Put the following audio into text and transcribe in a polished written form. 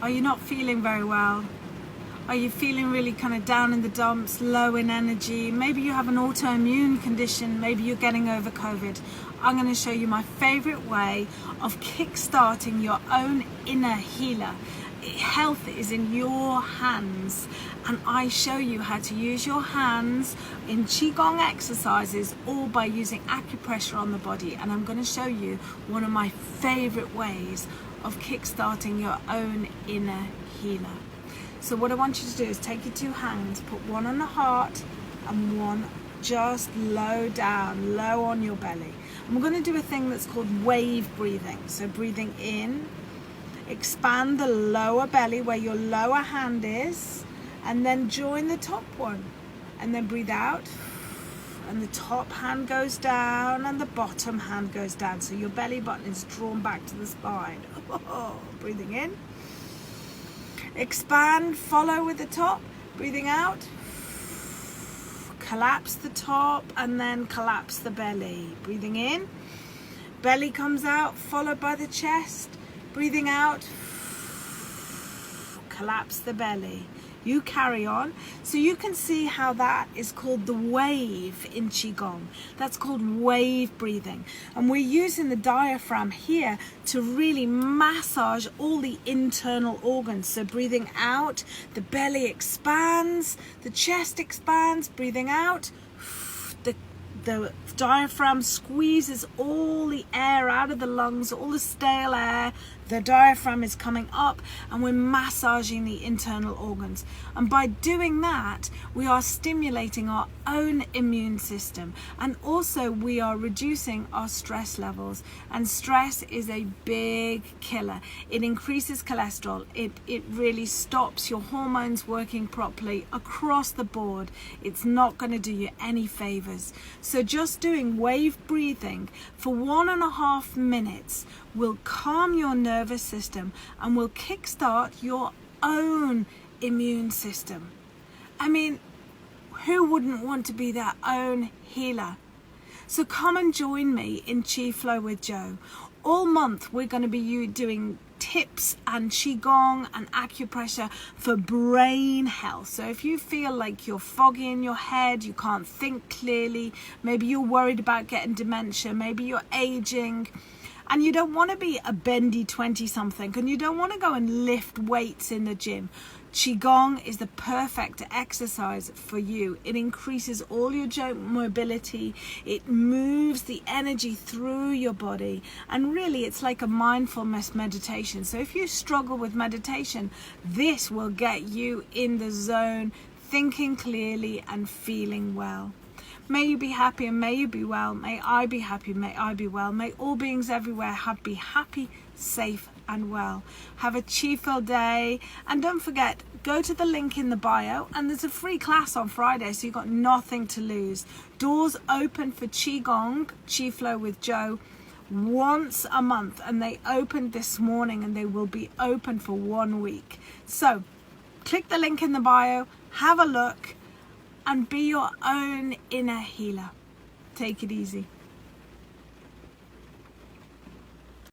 Are you not feeling very well? Are you feeling really kind of down in the dumps, low in energy? Maybe you have an autoimmune condition. Maybe you're getting over COVID. I'm going to show you my favorite way of kickstarting your own inner healer. Health is in your hands, and I show you how to use your hands in Chi Gong exercises or by using acupressure on the body. And I'm going to show you one of my favorite ways of kickstarting your own inner healer. So what I want you to do is take your two hands, put one on the heart and one just low down, low on your belly. And we're going to do a thing that's called wave breathing. So breathing in, expand the lower belly where your lower hand is, and then join the top one. And then breathe out, and the top hand goes down and the bottom hand goes down. So your belly button is drawn back to the spine. Breathing in. Expand, follow with the top, breathing out, collapse the top and then collapse the belly. Breathing in, belly comes out, followed by the chest, breathing out, collapse the belly. You carry on. So you can see how that is called the wave in Chi Gong. That's called wave breathing. And we're using the diaphragm here to really massage all the internal organs. So breathing out, the belly expands, the chest expands, breathing out, the diaphragm squeezes all the air out of the lungs, all the stale air. The diaphragm is coming up and we're massaging the internal organs. And by doing that, we are stimulating our own immune system. And also we are reducing our stress levels. And stress is a big killer. It increases cholesterol. It really stops your hormones working properly across the board. It's not going to do you any favors. So just doing wave breathing for 1.5 minutes will calm your nervous system and will kickstart your own immune system. I mean, who wouldn't want to be their own healer? So come and join me in Chi Flow with Joe. All month we're going to be doing tips and Qigong and acupressure for brain health. So if you feel like you're foggy in your head, you can't think clearly, maybe you're worried about getting dementia, maybe you're aging, and you don't want to be a bendy 20-something, and you don't want to go and lift weights in the gym, Qigong is the perfect exercise for you. It increases all your joint mobility. It moves the energy through your body. And really, it's like a mindfulness meditation. So if you struggle with meditation, this will get you in the zone, thinking clearly and feeling well. May you be happy and may you be well. May I be happy, may I be well. May all beings everywhere be happy, safe and well. Have a chi-filled day. And don't forget, go to the link in the bio and there's a free class on Friday, so you've got nothing to lose. Doors open for Chi Gong, Chi Flow with Joe, once a month, and they opened this morning and they will be open for 1 week. So click the link in the bio, have a look, and be your own inner healer. Take it easy.